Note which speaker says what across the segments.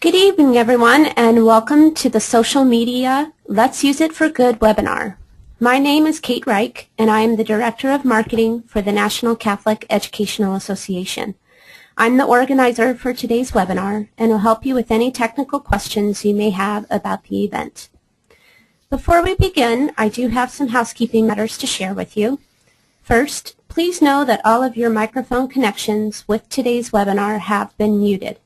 Speaker 1: Good evening, everyone, and welcome to the Social Media Let's Use It for Good webinar. My name is Kate Reich, and I am the Director of Marketing for the National Catholic Educational Association. I'm the organizer for today's webinar and will help you with any technical questions you may have about the event. Before we begin, I do have some housekeeping matters to share with you. First, please know that all of your microphone connections with today's webinar have been muted.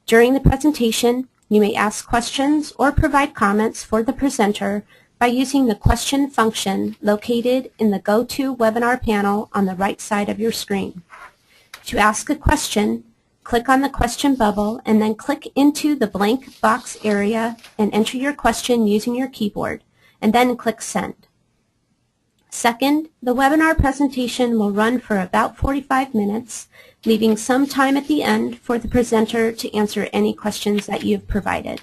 Speaker 1: During the presentation, you may ask questions or provide comments for the presenter by using the question function located in the GoToWebinar panel on the right side of your screen. To ask a question, click on the question bubble and then click into the blank box area and enter your question using your keyboard, and then click Send. Second, the webinar presentation will run for about 45 minutes, leaving some time at the end for the presenter to answer any questions that you have provided.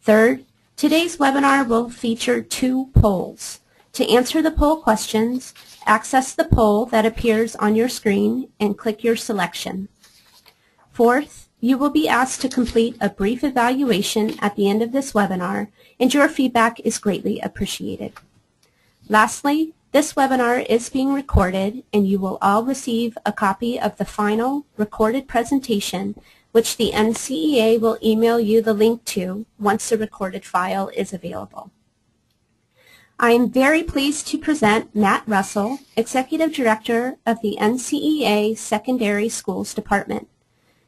Speaker 1: Third, today's webinar will feature two polls. To answer the poll questions, access the poll that appears on your screen and click your selection. Fourth, you will be asked to complete a brief evaluation at the end of this webinar, and your feedback is greatly appreciated. Lastly, this webinar is being recorded, and you will all receive a copy of the final recorded presentation, which the NCEA will email you the link to once the recorded file is available. I am very pleased to present Matt Russell, Executive Director of the NCEA Secondary Schools Department.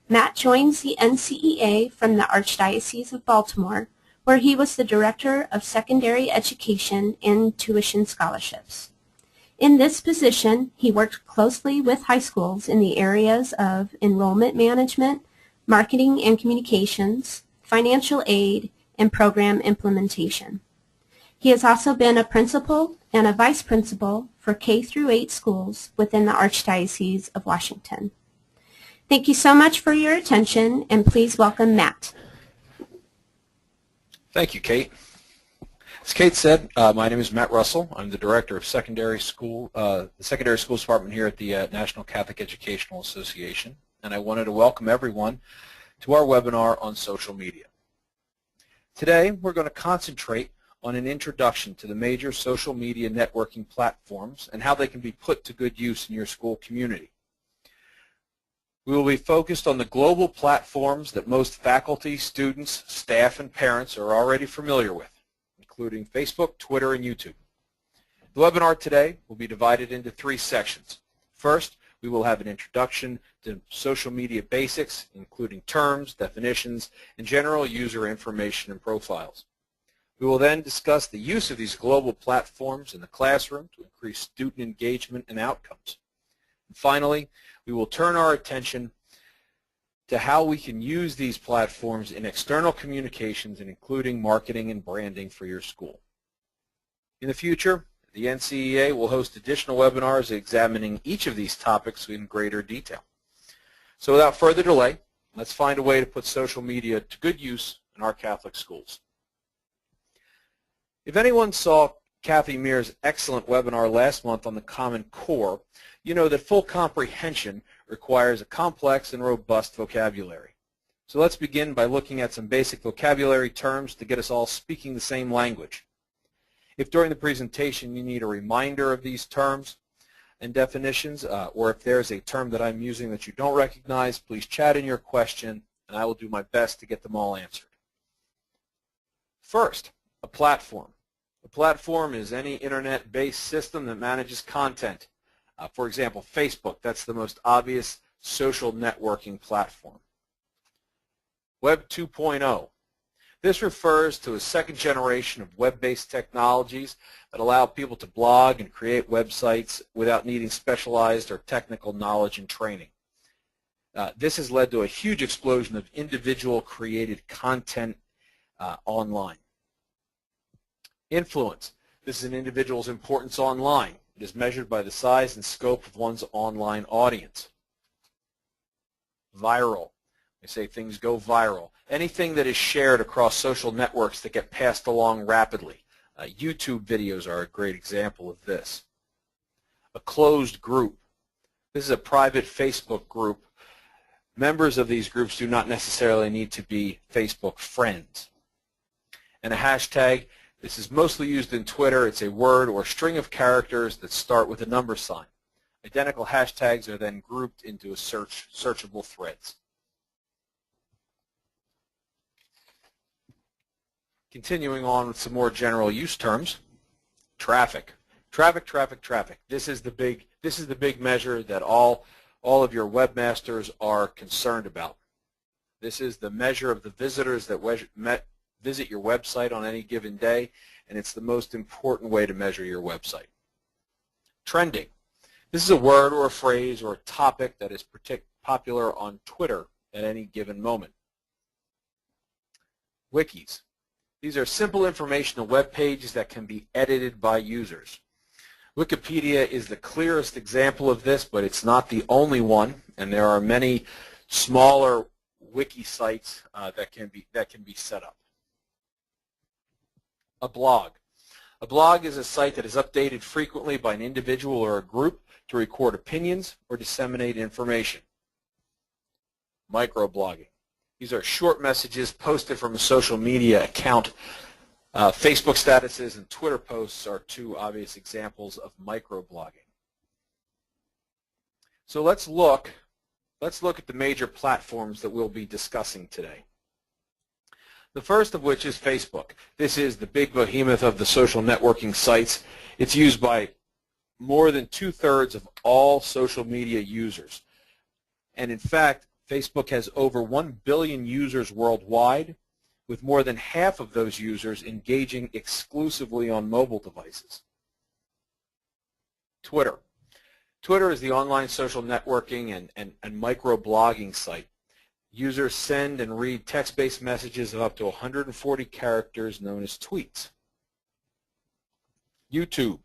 Speaker 1: Matt joins the NCEA from the Archdiocese of Baltimore, where he was the Director of Secondary Education and Tuition Scholarships. In this position, he worked closely with high schools in the areas of enrollment management, marketing and communications, financial aid, and program implementation. He has also been a principal and a vice principal for K-8 schools within the Archdiocese of Washington. Thank you so much for your attention, and please welcome Matt.
Speaker 2: Thank you, Kate. As Kate said, my name is Matt Russell. I'm the Director of the Secondary Schools Department here at the National Catholic Educational Association, and I wanted to welcome everyone to our webinar on social media. Today, we're going to concentrate on an introduction to the major social media networking platforms and how they can be put to good use in your school community. We will be focused on the global platforms that most faculty, students, staff, and parents are already familiar with, including Facebook, Twitter, and YouTube. The webinar today will be divided into three sections. First, we will have an introduction to social media basics, including terms, definitions, and general user information and profiles. We will then discuss the use of these global platforms in the classroom to increase student engagement and outcomes. And finally, we will turn our attention to how we can use these platforms in external communications and including marketing and branding for your school. In the future, the NCEA will host additional webinars examining each of these topics in greater detail. So without further delay, let's find a way to put social media to good use in our Catholic schools. If anyone saw Kathy Mears' excellent webinar last month on the Common Core, you know that full comprehension requires a complex and robust vocabulary. So let's begin by looking at some basic vocabulary terms to get us all speaking the same language. If during the presentation you need a reminder of these terms and definitions, or if there's a term that I'm using that you don't recognize, please chat in your question and I will do my best to get them all answered. First, a platform. A platform is any internet-based system that manages content. For example, Facebook, that's the most obvious social networking platform. Web 2.0. This refers to a second generation of web-based technologies that allow people to blog and create websites without needing specialized or technical knowledge and training. This has led to a huge explosion of individual created content online. Influence. This is an individual's importance online. It is measured by the size and scope of one's online audience. Viral. We say things go viral. Anything that is shared across social networks that get passed along rapidly. YouTube videos are a great example of this. A closed group. This is a private Facebook group Members of these groups do not necessarily need to be Facebook friends. And a hashtag, this is mostly used in Twitter. It's a word or string of characters that start with a number sign. Identical hashtags are then grouped into a searchable threads. Continuing on with some more general use terms, traffic. Traffic. This is the big measure that all of your webmasters are concerned about. This is the measure of the visitors that visit your website on any given day, and it's the most important way to measure your website. Trending. This is a word or a phrase or a topic that is popular on Twitter at any given moment. Wikis. These are simple informational web pages that can be edited by users. Wikipedia is the clearest example of this, but it's not the only one, and there are many smaller wiki sites that can be set up. A blog. A blog is a site that is updated frequently by an individual or a group to record opinions or disseminate information. Microblogging. These are short messages posted from a social media account. Facebook statuses and Twitter posts are two obvious examples of microblogging. So let's look at the major platforms that we'll be discussing today. The first of which is Facebook. This is the big behemoth of the social networking sites. It's used by more than 2/3 of all social media users. And in fact, Facebook has over 1 billion users worldwide, with more than half of those users engaging exclusively on mobile devices. Twitter. Twitter is the online social networking and microblogging site. Users send and read text-based messages of up to 140 characters known as tweets. YouTube.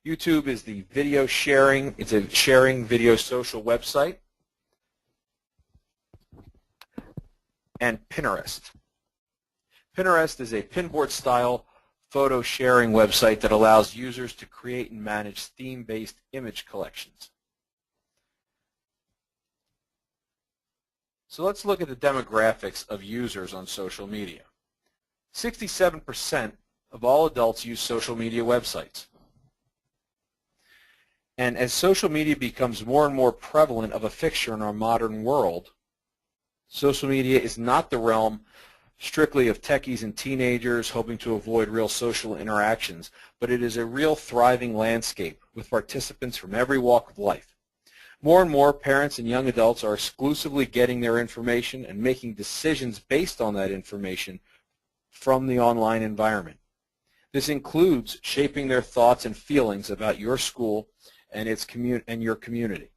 Speaker 2: YouTube is the video sharing, it's a sharing video social website. And Pinterest. Pinterest is a pinboard-style photo sharing website that allows users to create and manage theme-based image collections. So let's look at the demographics of users on social media. 67% of all adults use social media websites. And as social media becomes more and more prevalent of a fixture in our modern world, social media is not the realm strictly of techies and teenagers hoping to avoid real social interactions, but it is a real thriving landscape with participants from every walk of life. More and more parents and young adults are exclusively getting their information and making decisions based on that information from the online environment. This includes shaping their thoughts and feelings about your school and your community.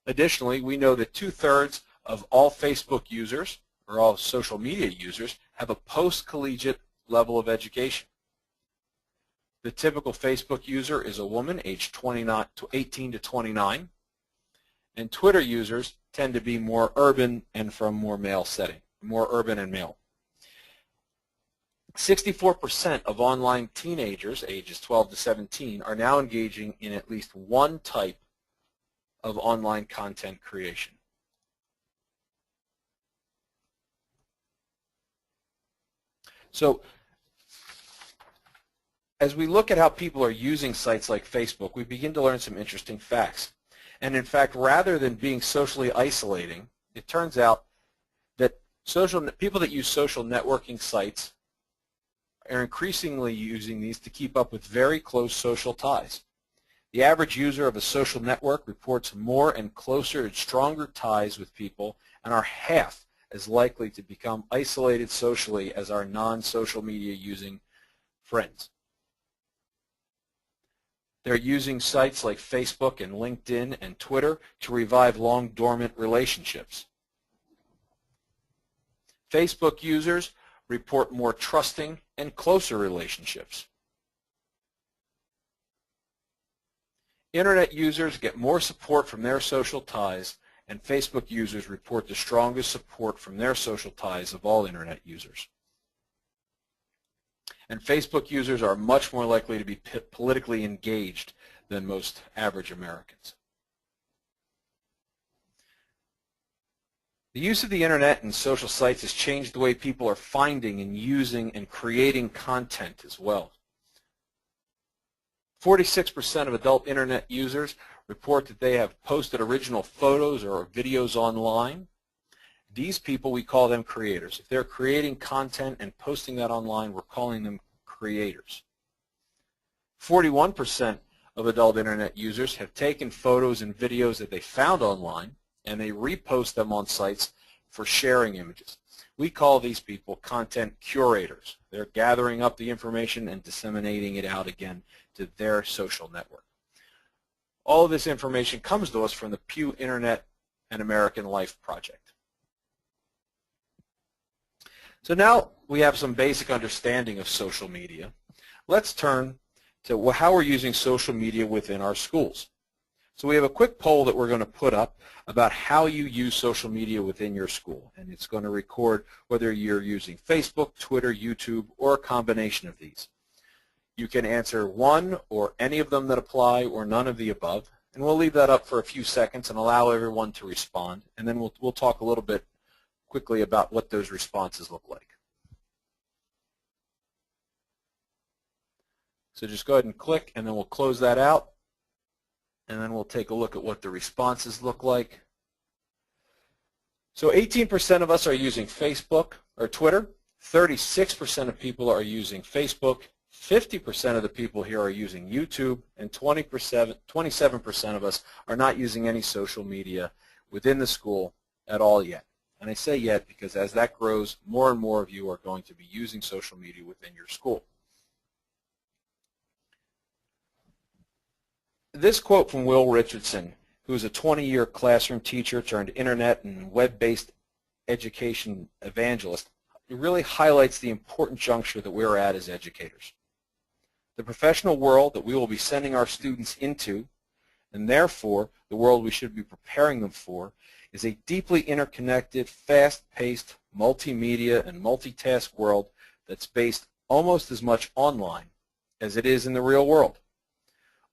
Speaker 2: Additionally, we know that 2/3 of all Facebook users, or all social media users, have a post-collegiate level of education. The typical Facebook user is a woman aged 18 to 29, and Twitter users tend to be more urban and from more male setting, more urban and male. 64% of online teenagers ages 12 to 17 are now engaging in at least one type of online content creation. So as we look at how people are using sites like Facebook, we begin to learn some interesting facts. And in fact, rather than being socially isolating, it turns out that people that use social networking sites are increasingly using these to keep up with very close social ties. The average user of a social network reports more and closer and stronger ties with people and are half as likely to become isolated socially as our non-social media using friends. They're using sites like Facebook and LinkedIn and Twitter to revive long dormant relationships. Facebook users report more trusting and closer relationships. Internet users get more support from their social ties, and Facebook users report the strongest support from their social ties of all Internet users. And Facebook users are much more likely to be politically engaged than most average Americans. The use of the internet and social sites has changed the way people are finding and using and creating content as well. 46% of adult internet users report that they have posted original photos or videos online. These people, we call them creators. If they're creating content and posting that online, we're calling them creators. 41% of adult internet users have taken photos and videos that they found online and they repost them on sites for sharing images. We call these people content curators. They're gathering up the information and disseminating it out again to their social network. All of this information comes to us from the Pew Internet and American Life Project. So now we have some basic understanding of social media. Let's turn to how we're using social media within our schools. So we have a quick poll that we're going to put up about how you use social media within your school. And it's going to record whether you're using Facebook, Twitter, YouTube, or a combination of these. You can answer one or any of them that apply or none of the above. And we'll leave that up for a few seconds and allow everyone to respond. And then we'll talk a little bit quickly about what those responses look like. So just go ahead and click, and then we'll close that out. And then we'll take a look at what the responses look like. So 18% of us are using Facebook or Twitter. 36% of people are using Facebook. 50% of the people here are using YouTube. And 27% of us are not using any social media within the school at all yet. And I say yet because as that grows, more and more of you are going to be using social media within your school. This quote from Will Richardson, who is a 20-year classroom teacher turned internet and web-based education evangelist, it really highlights the important juncture that we're at as educators. The professional world that we will be sending our students into, and therefore the world we should be preparing them for, is a deeply interconnected, fast-paced, multimedia and multitask world that's based almost as much online as it is in the real world.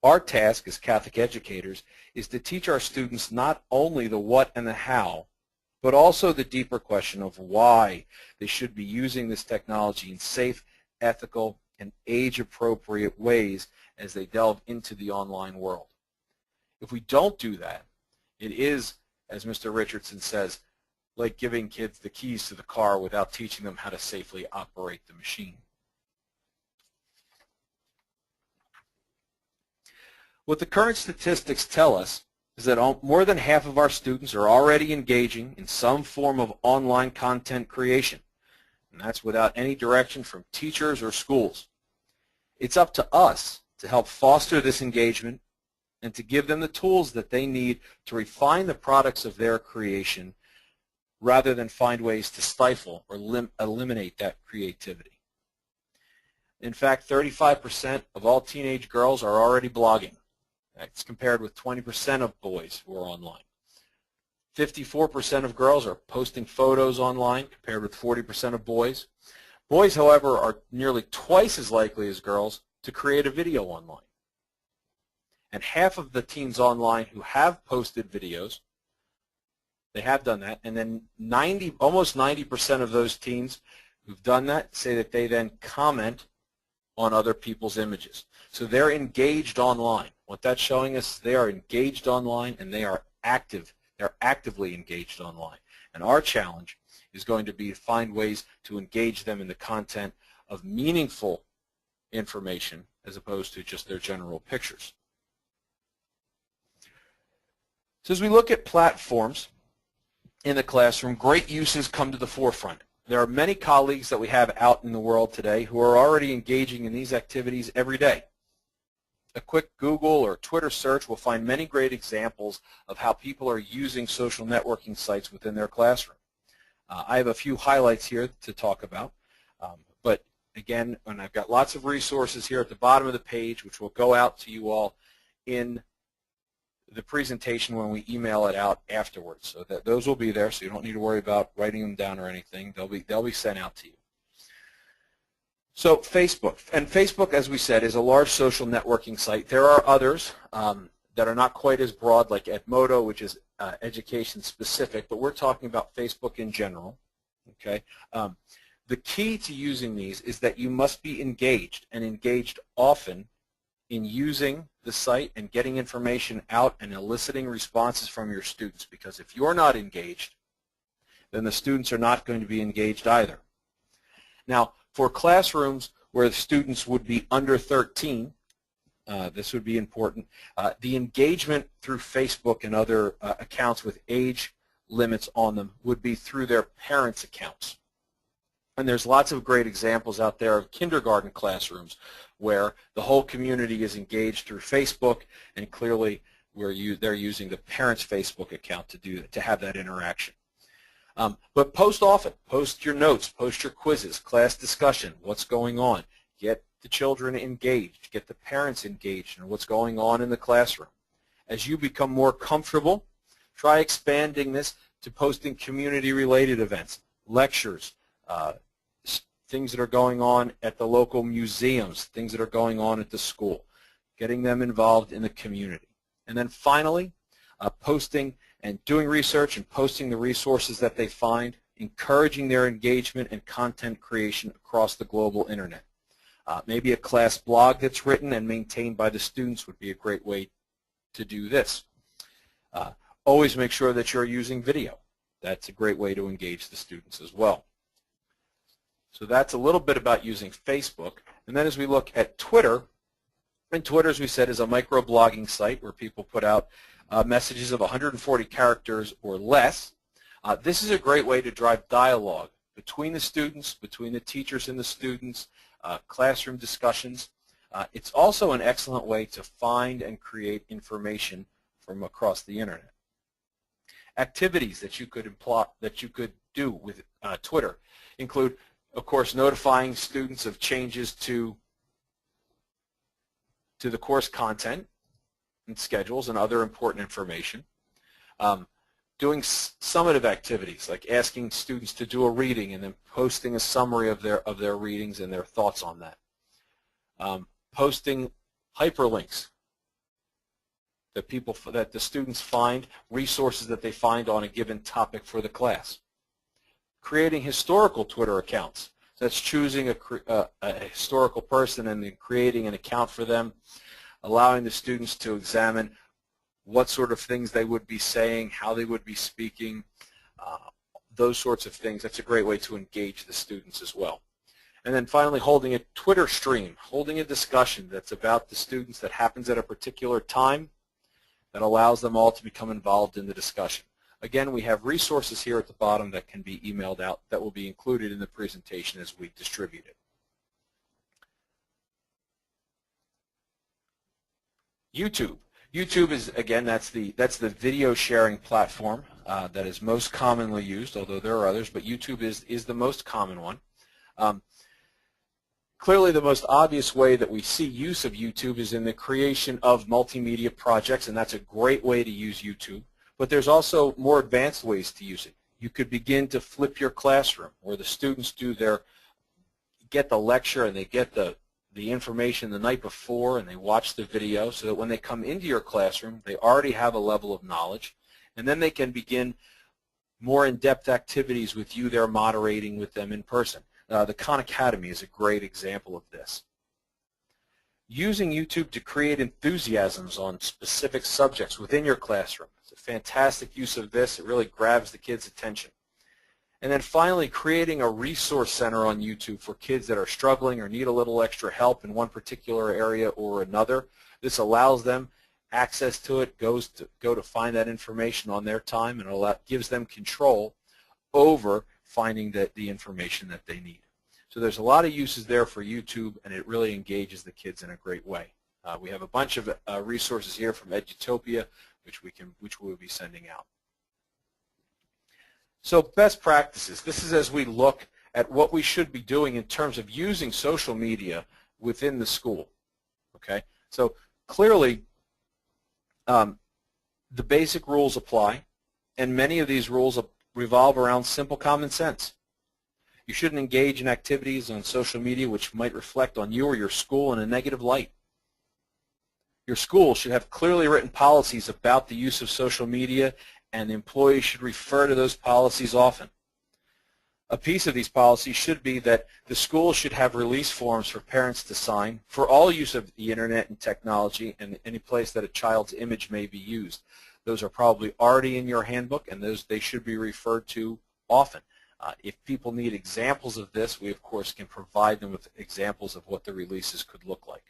Speaker 2: Our task as Catholic educators is to teach our students not only the what and the how, but also the deeper question of why they should be using this technology in safe, ethical, and age-appropriate ways as they delve into the online world. If we don't do that, it is, as Mr. Richardson says, like giving kids the keys to the car without teaching them how to safely operate the machine. What the current statistics tell us is that more than half of our students are already engaging in some form of online content creation, and that's without any direction from teachers or schools. It's up to us to help foster this engagement and to give them the tools that they need to refine the products of their creation rather than find ways to stifle or eliminate that creativity. In fact, 35% of all teenage girls are already blogging. That's compared with 20% of boys who are online. 54% of girls are posting photos online compared with 40% of boys. Boys, however, are nearly twice as likely as girls to create a video online. And half of the teens online who have posted videos, they have done that, and then almost 90% of those teens who've done that say that they then comment on other people's images. So they're engaged online. What that's showing us, they are engaged online and they are active. They're actively engaged online. And our challenge is going to be to find ways to engage them in the content of meaningful information as opposed to just their general pictures. So as we look at platforms in the classroom, great uses come to the forefront. There are many colleagues that we have out in the world today who are already engaging in these activities every day. A quick Google or Twitter search will find many great examples of how people are using social networking sites within their classroom. I have a few highlights here to talk about, but again, and I've got lots of resources here at the bottom of the page which will go out to you all in the presentation when we email it out afterwards. So that those will be there, so you don't need to worry about writing them down or anything. They'll be sent out to you. So Facebook, and Facebook, as we said, is a large social networking site. There are others that are not quite as broad, like Edmodo, which is education specific, but we're talking about Facebook in general. Okay. The key to using these is that you must be engaged, and engaged often, in using the site and getting information out and eliciting responses from your students, because if you're not engaged, then the students are not going to be engaged either. Now, for classrooms where the students would be under 13, this would be important. The engagement through Facebook and other accounts with age limits on them would be through their parents' accounts. And there's lots of great examples out there of kindergarten classrooms where the whole community is engaged through Facebook, and clearly they're using the parents' Facebook account to have that interaction. But post often. Post your notes, post your quizzes, class discussion, what's going on. Get the children engaged, get the parents engaged in what's going on in the classroom. As you become more comfortable, try expanding this to posting community-related events, lectures, things that are going on at the local museums, things that are going on at the school, getting them involved in the community. And then finally, posting and doing research and posting the resources that they find, encouraging their engagement and content creation across the global internet. Maybe a class blog that's written and maintained by the students would be a great way to do this. Always make sure that you're using video. That's a great way to engage the students as well. So that's a little bit about using Facebook. And then as we look at Twitter, and Twitter, as we said, is a microblogging site where people put out messages of 140 characters or less. This is a great way to drive dialogue between the students, between the teachers and the students, classroom discussions. It's also an excellent way to find and create information from across the internet. Activities that you could do with Twitter include, of course, notifying students of changes to the course content and schedules and other important information. Doing summative activities like asking students to do a reading and then posting a summary of their readings and their thoughts on that. Posting hyperlinks that the students find, resources that they find on a given topic for the class. Creating historical Twitter accounts. That's choosing a historical person and then creating an account for them, allowing the students to examine what sort of things they would be saying, how they would be speaking, those sorts of things. That's a great way to engage the students as well. And then finally, holding a Twitter stream, holding a discussion that's about the students that happens at a particular time that allows them all to become involved in the discussion. Again, we have resources here at the bottom that can be emailed out that will be included in the presentation as we distribute it. YouTube. YouTube is, again, that's the video sharing platform that is most commonly used, although there are others, but YouTube is the most common one. Clearly, the most obvious way that we see use of YouTube is in the creation of multimedia projects, and that's a great way to use YouTube. But there's also more advanced ways to use it. You could begin to flip your classroom where the students get the lecture and they get the information the night before and they watch the video so that when they come into your classroom, they already have a level of knowledge, and then they can begin more in-depth activities with you there moderating with them in person. The Khan Academy is a great example of this. Using YouTube to create enthusiasms on specific subjects within your classroom. It's a fantastic use of this. It really grabs the kids' attention. And then finally, creating a resource center on YouTube for kids that are struggling or need a little extra help in one particular area or another. This allows them access to it, go to find that information on their time, and gives them control over finding the information that they need. So there's a lot of uses there for YouTube, and it really engages the kids in a great way. We have a bunch of resources here from Edutopia, which we will be sending out. So best practices. This is as we look at what we should be doing in terms of using social media within the school. Okay, so clearly the basic rules apply, and many of these rules revolve around simple common sense. You shouldn't engage in activities on social media which might reflect on you or your school in a negative light. Your school should have clearly written policies about the use of social media, and the employees should refer to those policies often. A piece of these policies should be that the school should have release forms for parents to sign for all use of the internet and technology and any place that a child's image may be used. Those are probably already in your handbook, and they should be referred to often. If people need examples of this, we of course can provide them with examples of what the releases could look like.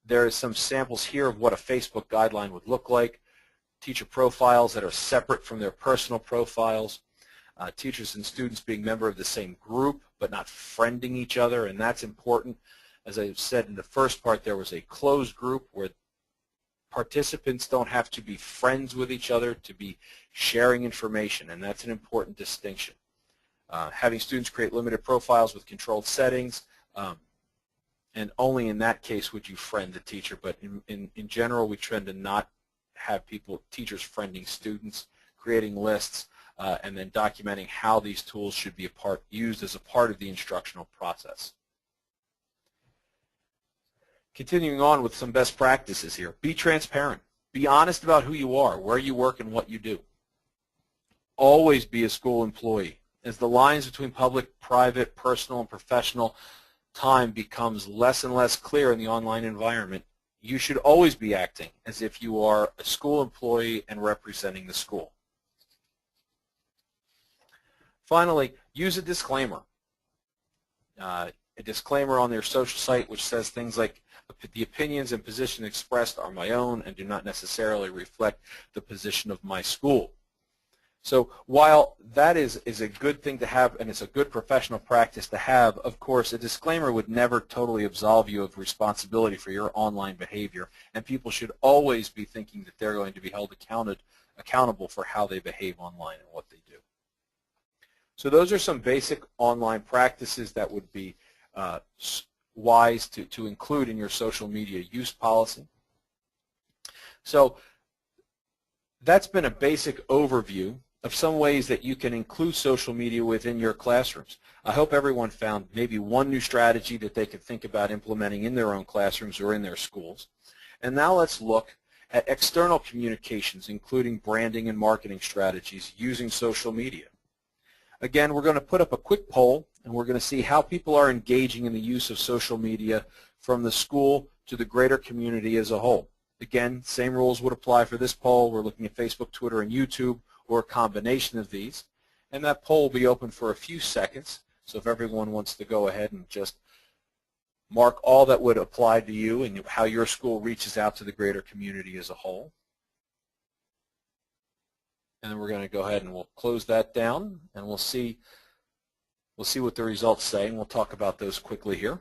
Speaker 2: There is some samples here of what a Facebook guideline would look like. Teacher profiles that are separate from their personal profiles. Teachers and students being member of the same group but not friending each other, and that's important. As I said in the first part, there was a closed group where participants don't have to be friends with each other to be sharing information, and that's an important distinction. Having students create limited profiles with controlled settings, and only in that case would you friend the teacher, but in general we tend to not have teachers friending students, creating lists, and then documenting how these tools should be used as a part of the instructional process. Continuing on with some best practices here. Be transparent. Be honest about who you are, where you work, and what you do. Always be a school employee. As the lines between public, private, personal, and professional time becomes less and less clear in the online environment, you should always be acting as if you are a school employee and representing the school. Finally, use a disclaimer. A disclaimer on their social site which says things like, the opinions and positions expressed are my own and do not necessarily reflect the position of my school. So while that is a good thing to have, and it's a good professional practice to have, of course, a disclaimer would never totally absolve you of responsibility for your online behavior, and people should always be thinking that they're going to be held accountable for how they behave online and what they do. So those are some basic online practices that would be wise to include in your social media use policy. So that's been a basic overview of some ways that you can include social media within your classrooms. I hope everyone found maybe one new strategy that they could think about implementing in their own classrooms or in their schools. And now let's look at external communications, including branding and marketing strategies using social media. Again, we're going to put up a quick poll, and we're going to see how people are engaging in the use of social media from the school to the greater community as a whole. Again, same rules would apply for this poll. We're looking at Facebook, Twitter, and YouTube, or a combination of these. And that poll will be open for a few seconds. So if everyone wants to go ahead and just mark all that would apply to you and how your school reaches out to the greater community as a whole. And then we're going to go ahead and we'll close that down, and we'll see what the results say, and we'll talk about those quickly here.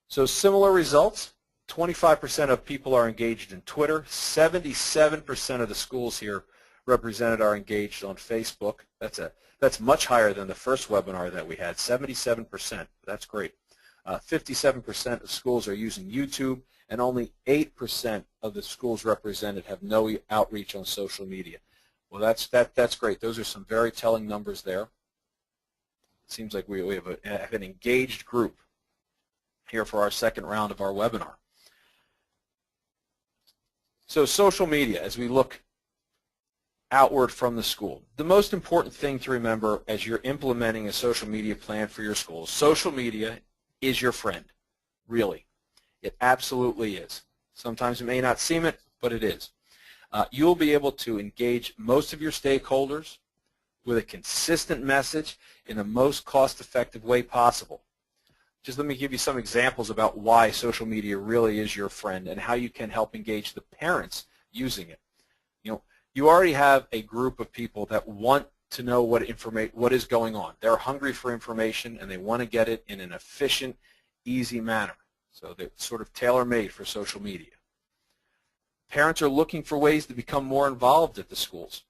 Speaker 2: So similar results, 25% of people are engaged in Twitter, 77% of the schools here represented are engaged on Facebook. That's much higher than the first webinar that we had, 77%. That's great. 57% of schools are using YouTube, and only 8% of the schools represented have no outreach on social media. Well, that's great. Those are some very telling numbers there. It seems like we have an engaged group here for our second round of our webinar. So social media, as we look outward from the school, the most important thing to remember as you're implementing a social media plan for your school, social media is your friend, really. It absolutely is. Sometimes it may not seem it, but it is. You'll be able to engage most of your stakeholders with a consistent message in the most cost-effective way possible. Just let me give you some examples about why social media really is your friend and how you can help engage the parents using it. You already have a group of people that want to know what is going on. They're hungry for information, and they want to get it in an efficient, easy manner. So they're sort of tailor-made for social media. Parents are looking for ways to become more involved at the schools,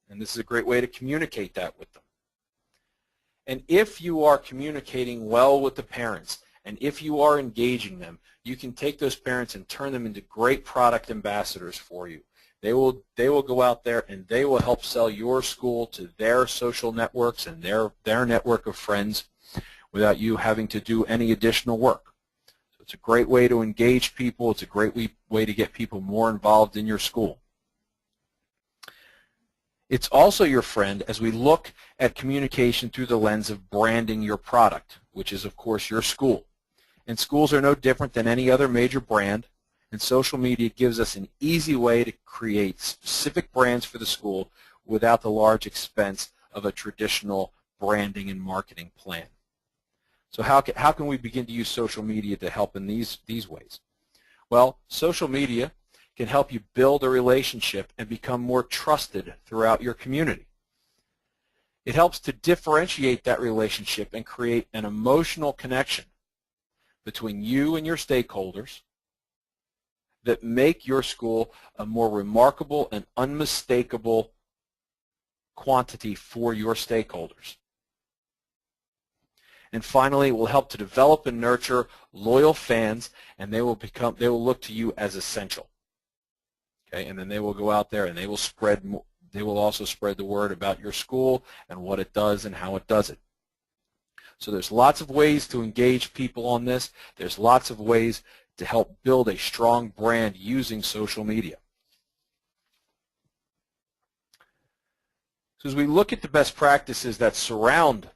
Speaker 2: and this is a great way to communicate that with them. And if you are communicating well with the parents, and if you are engaging them, you can take those parents and turn them into great product ambassadors for you. They will go out there and they will help sell your school to their social networks and their network of friends without you having to do any additional work. So It's a great way to engage people. It's a great way to get people more involved in your school. It's also your friend as we look at communication through the lens of branding your product, which is, of course, your school. And schools are no different than any other major brand, and social media gives us an easy way to create specific brands for the school without the large expense of a traditional branding and marketing plan. So how can we begin to use social media to help in these ways? Well, social media can help you build a relationship and become more trusted throughout your community. It helps to differentiate that relationship and create an emotional connection between you and your stakeholders that make your school a more remarkable and unmistakable quantity for your stakeholders. And finally, it will help to develop and nurture loyal fans, and they will look to you as essential. Okay, and then they will go out there and they will also spread the word about your school and what it does and how it does it. So there's lots of ways to engage people on this. There's lots of ways to help build a strong brand using social media. So as we look at the best practices that surround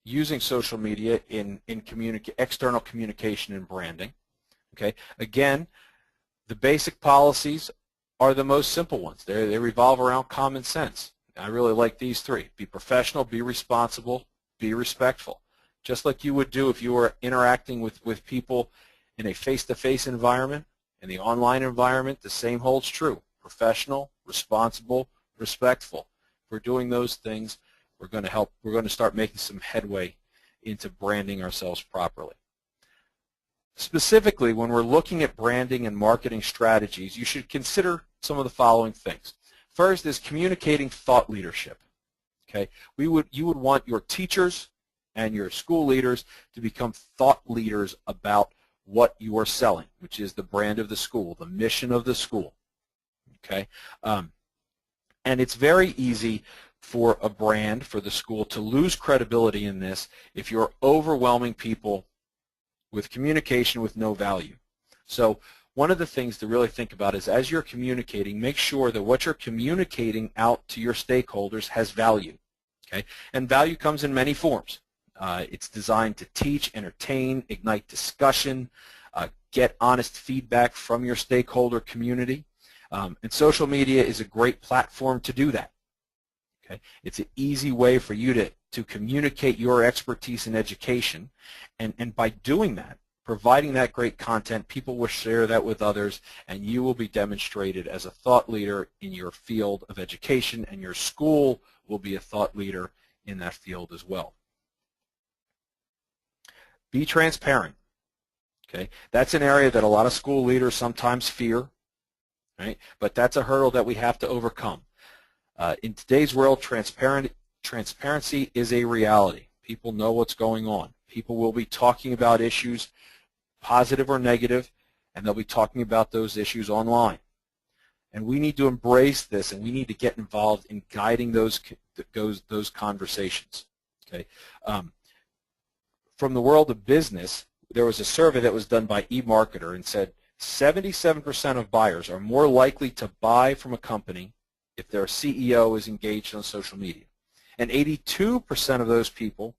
Speaker 2: using social media in external communication and branding, okay, again, the basic policies are the most simple ones. They revolve around common sense. I really like these three. Be professional, be responsible, be respectful. Just like you would do if you were interacting with people in a face-to-face environment, in the online environment, the same holds true. Professional, responsible, respectful. If we're doing those things, we're going to start making some headway into branding ourselves properly. Specifically, when we're looking at branding and marketing strategies, you should consider some of the following things. First is communicating thought leadership. Okay, you would want your teachers and your school leaders to become thought leaders about what you are selling, which is the brand of the school, the mission of the school. Okay, and it's very easy for a brand, for the school, to lose credibility in this if you're overwhelming people with communication with no value. So one of the things to really think about is as you're communicating, make sure that what you're communicating out to your stakeholders has value. Okay? And value comes in many forms. It's designed to teach, entertain, ignite discussion, get honest feedback from your stakeholder community. And social media is a great platform to do that. Okay? It's an easy way for you to communicate your expertise in education, and by doing that, providing that great content, people will share that with others, and you will be demonstrated as a thought leader in your field of education, and your school will be a thought leader in that field as well. Be transparent. Okay? That's an area that a lot of school leaders sometimes fear, right? But that's a hurdle that we have to overcome. In today's world, transparency is a reality. People know what's going on. People will be talking about issues, positive or negative, and they'll be talking about those issues online. And we need to embrace this, and we need to get involved in guiding those conversations. Okay? From the world of business, there was a survey that was done by eMarketer and said 77% of buyers are more likely to buy from a company if their CEO is engaged on social media. And 82% of those people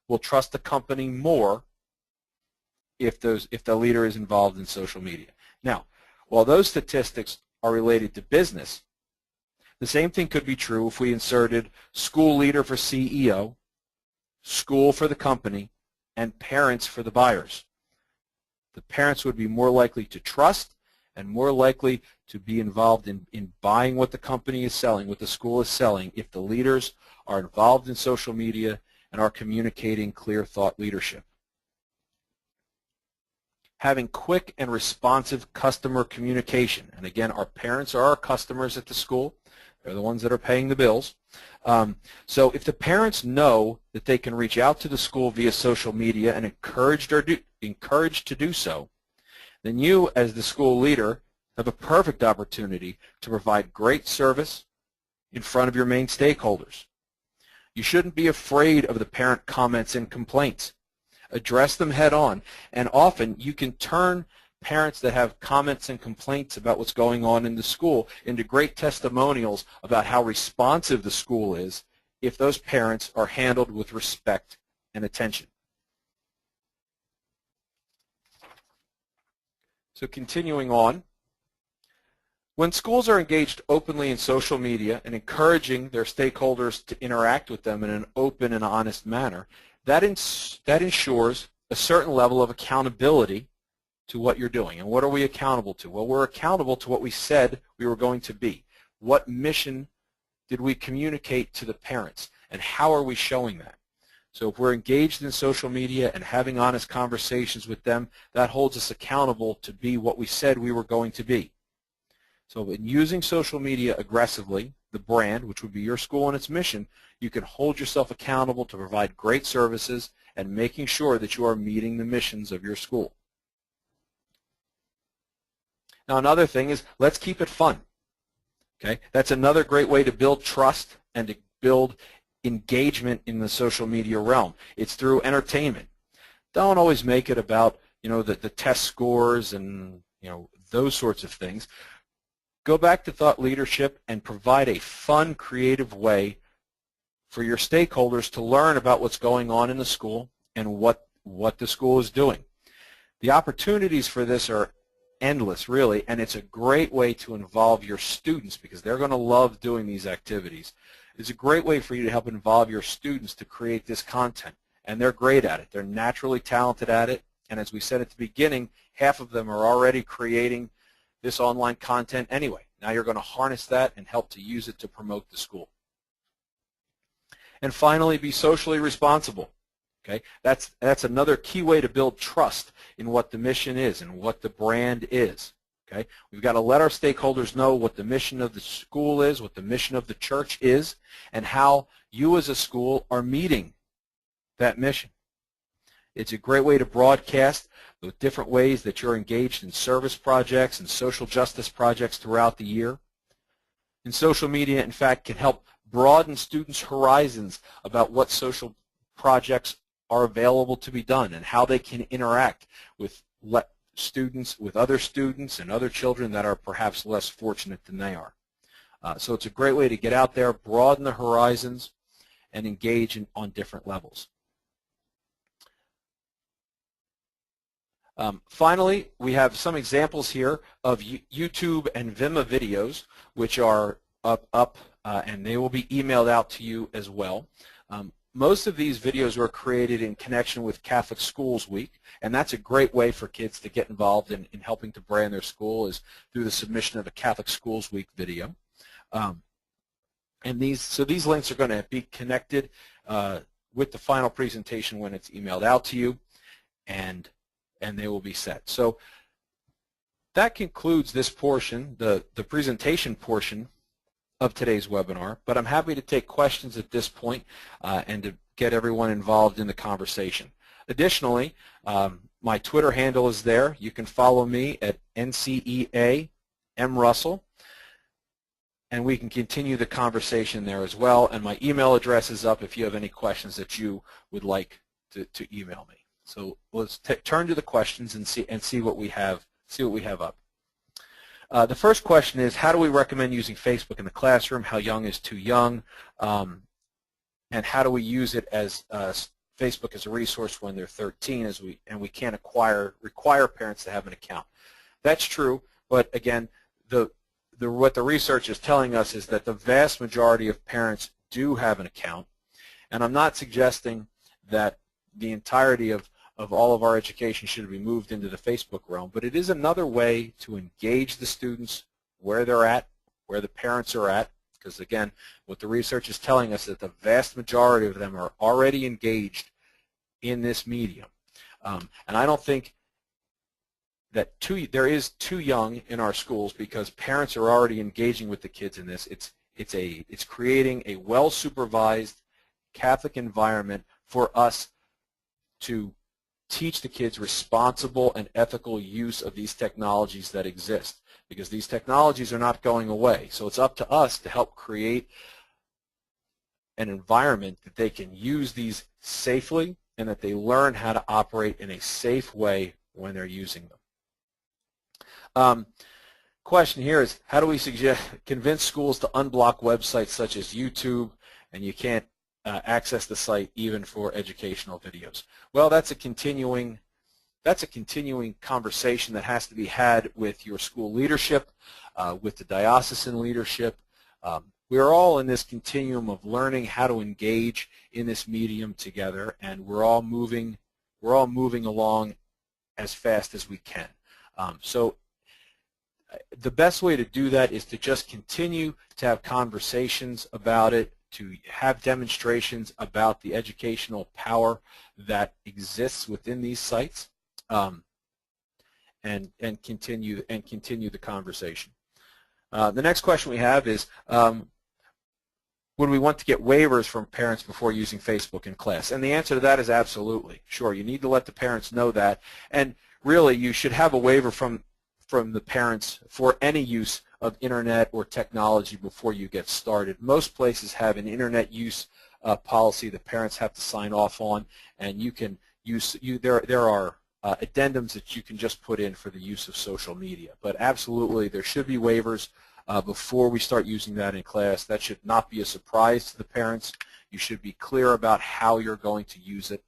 Speaker 2: will trust the company more if the leader is involved in social media. Now, while those statistics are related to business, the same thing could be true if we inserted school leader for CEO, school for the company, and parents for the buyers. The parents would be more likely to trust and more likely to be involved in buying what the company is selling, what the school is selling, if the leaders are involved in social media and are communicating clear thought leadership. Having quick and responsive customer communication. And again, our parents are our customers at the school. They're the ones that are paying the bills. So if the parents know that they can reach out to the school via social media and encouraged to do so, then you, as the school leader, have a perfect opportunity to provide great service in front of your main stakeholders. You shouldn't be afraid of the parent comments and complaints. Address them head on, and often you can turn parents that have comments and complaints about what's going on in the school into great testimonials about how responsive the school is if those parents are handled with respect and attention. So continuing on, when schools are engaged openly in social media and encouraging their stakeholders to interact with them in an open and honest manner, that ensures a certain level of accountability to what you're doing. And what are we accountable to? Well, we're accountable to what we said we were going to be. What mission did we communicate to the parents, and how are we showing that? So if we're engaged in social media and having honest conversations with them, that holds us accountable to be what we said we were going to be. So in using social media aggressively, the brand, which would be your school and its mission, you can hold yourself accountable to provide great services and making sure that you are meeting the missions of your school. Now another thing is, let's keep it fun. Okay? That's another great way to build trust and to build engagement in the social media realm. It's through entertainment. Don't always make it about, the test scores and, those sorts of things. Go back to thought leadership and provide a fun, creative way for your stakeholders to learn about what's going on in the school and what the school is doing. The opportunities for this are endless, really, and it's a great way to involve your students because they're going to love doing these activities. It's a great way for you to help involve your students to create this content, and they're great at it. They're naturally talented at it, and as we said at the beginning, half of them are already creating this online content anyway. Now you're going to harness that and help to use it to promote the school. And finally, be socially responsible. Okay? That's another key way to build trust in what the mission is and what the brand is. Okay? We've got to let our stakeholders know what the mission of the school is, what the mission of the church is, and how you as a school are meeting that mission. It's a great way to broadcast the different ways that you're engaged in service projects and social justice projects throughout the year. And social media, in fact, can help broaden students' horizons about what social projects are available to be done and how they can interact with students, with other students and other children that are perhaps less fortunate than they are. So it's a great way to get out there, broaden the horizons, and engage on different levels. Finally, we have some examples here of YouTube and Vimeo videos, which are up and they will be emailed out to you as well. Most of these videos were created in connection with Catholic Schools Week, and that's a great way for kids to get involved in helping to brand their school is through the submission of a Catholic Schools Week video. And these links are going to be connected with the final presentation when it's emailed out to you, and they will be set. So that concludes this portion, the presentation portion of today's webinar, but I'm happy to take questions at this point and to get everyone involved in the conversation. Additionally, my Twitter handle is there. You can follow me at NCEA MRussell, and we can continue the conversation there as well. And my email address is up if you have any questions that you would like to email me. So let's turn to the questions and see what we have up. The first question is, how do we recommend using Facebook in the classroom? How young is too young? And how do we use it as Facebook as a resource when they're 13? And we can't require parents to have an account. That's true, but again, what the research is telling us is that the vast majority of parents do have an account, and I'm not suggesting that the entirety of all of our education should be moved into the Facebook realm, but it is another way to engage the students where they're at, where the parents are at, because again, what the research is telling us is that the vast majority of them are already engaged in this medium. And I don't think that there is too young in our schools because parents are already engaging with the kids in this. It's creating a well-supervised Catholic environment for us to teach the kids responsible and ethical use of these technologies that exist, because these technologies are not going away. So it's up to us to help create an environment that they can use these safely and that they learn how to operate in a safe way when they're using them. Question here is, how do we convince schools to unblock websites such as YouTube, and you can't access the site even for educational videos? Well, that's a continuing conversation that has to be had with your school leadership, with the diocesan leadership. We're all in this continuum of learning how to engage in this medium together, and we're all moving along as fast as we can. So the best way to do that is to just continue to have conversations about it, to have demonstrations about the educational power that exists within these sites, and continue the conversation. The next question we have is, would we want to get waivers from parents before using Facebook in class? And the answer to that is absolutely. Sure, you need to let the parents know that, and really you should have a waiver from the parents for any use of internet or technology before you get started. Most places have an internet use policy that parents have to sign off on, and you can use there are addendums that you can just put in for the use of social media. But absolutely, there should be waivers before we start using that in class. That should not be a surprise to the parents. You should be clear about how you're going to use it.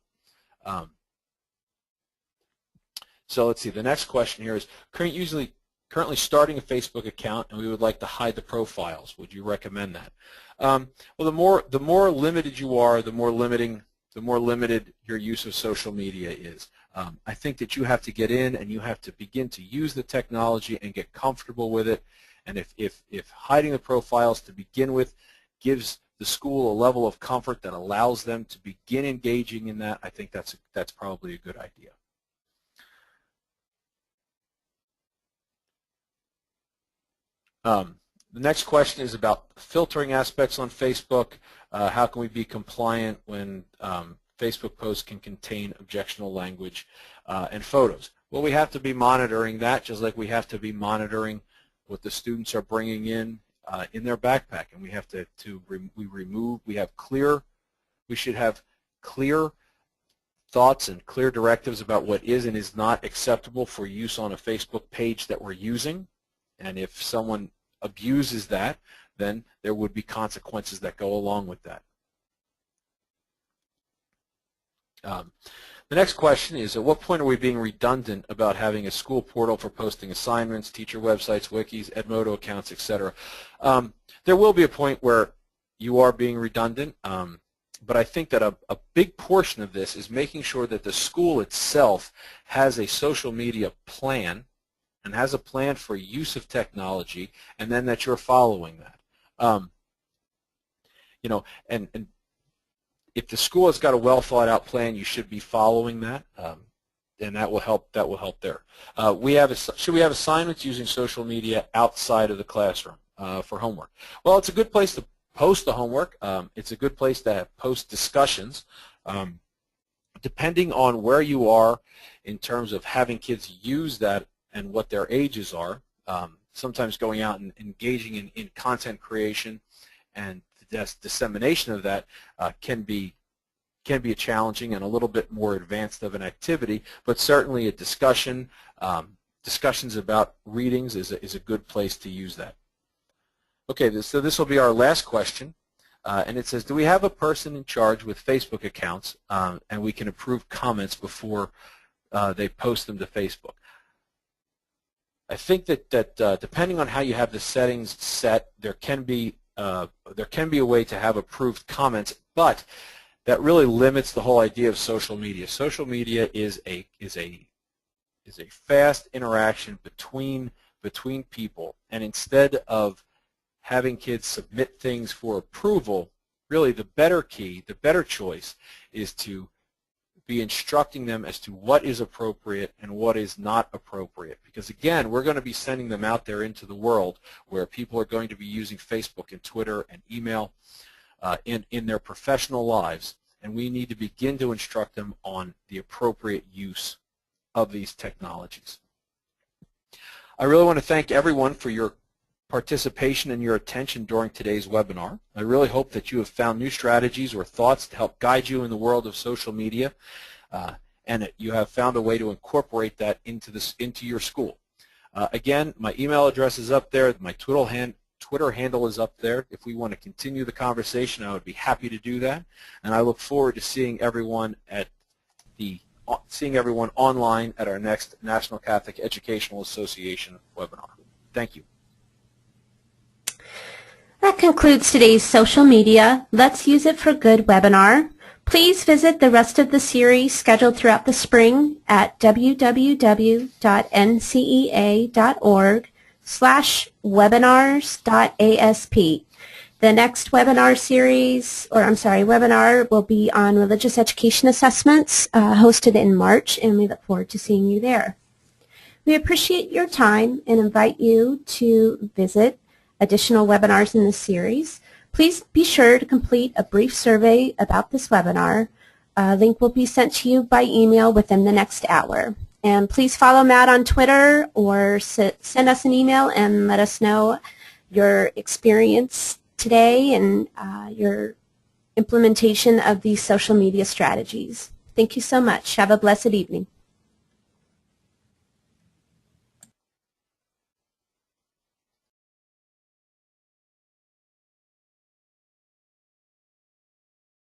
Speaker 2: So let's see, the next question here is, currently starting a Facebook account, and we would like to hide the profiles. Would you recommend that? Well, the more limited you are, the more limited your use of social media is. I think that you have to get in and you have to begin to use the technology and get comfortable with it. And if hiding the profiles to begin with gives the school a level of comfort that allows them to begin engaging in that, I think that's probably a good idea. The next question is about filtering aspects on Facebook. How can we be compliant when Facebook posts can contain objectionable language and photos? Well, we have to be monitoring that, just like we have to be monitoring what the students are bringing in their backpack, and we have we should have clear thoughts and clear directives about what is and is not acceptable for use on a Facebook page that we're using. And if someone abuses that, then there would be consequences that go along with that. The next question is, at what point are we being redundant about having a school portal for posting assignments, teacher websites, wikis, Edmodo accounts, etc.? There will be a point where you are being redundant, but I think that a big portion of this is making sure that the school itself has a social media plan and has a plan for use of technology, and then that you're following that. You know, and if the school has got a well thought out plan, you should be following that, and that will help. That will help there. Should we have assignments using social media outside of the classroom for homework? Well, it's a good place to post the homework. It's a good place to post discussions. Depending on where you are in terms of having kids use that and what their ages are, sometimes going out and engaging in content creation and the dissemination of that can be a challenging and a little bit more advanced of an activity, but certainly a discussions about readings is a good place to use that. Okay, so this will be our last question, and it says, do we have a person in charge with Facebook accounts and we can approve comments before they post them to Facebook? I think that depending on how you have the settings set, there can be a way to have approved comments, but that really limits the whole idea of social media. Social media is a fast interaction between people, and instead of having kids submit things for approval, really the better choice is to be instructing them as to what is appropriate and what is not appropriate. Because again, we're going to be sending them out there into the world where people are going to be using Facebook and Twitter and email in their professional lives, and we need to begin to instruct them on the appropriate use of these technologies. I really want to thank everyone for your participation and your attention during today's webinar. I really hope that you have found new strategies or thoughts to help guide you in the world of social media, and that you have found a way to incorporate that into your school. Again, my email address is up there. My Twitter handle is up there. If we want to continue the conversation, I would be happy to do that. And I look forward to seeing everyone online at our next National Catholic Educational Association webinar. Thank you.
Speaker 1: That concludes today's social media Let's Use It for Good webinar. Please visit the rest of the series scheduled throughout the spring at www.ncea.org/webinars.asp. The next webinar will be on religious education assessments hosted in March, and we look forward to seeing you there. We appreciate your time and invite you to visit additional webinars in this series. Please be sure to complete a brief survey about this webinar. A link will be sent to you by email within the next hour. And please follow Matt on Twitter or send us an email and let us know your experience today and your implementation of these social media strategies. Thank you so much. Have a blessed evening.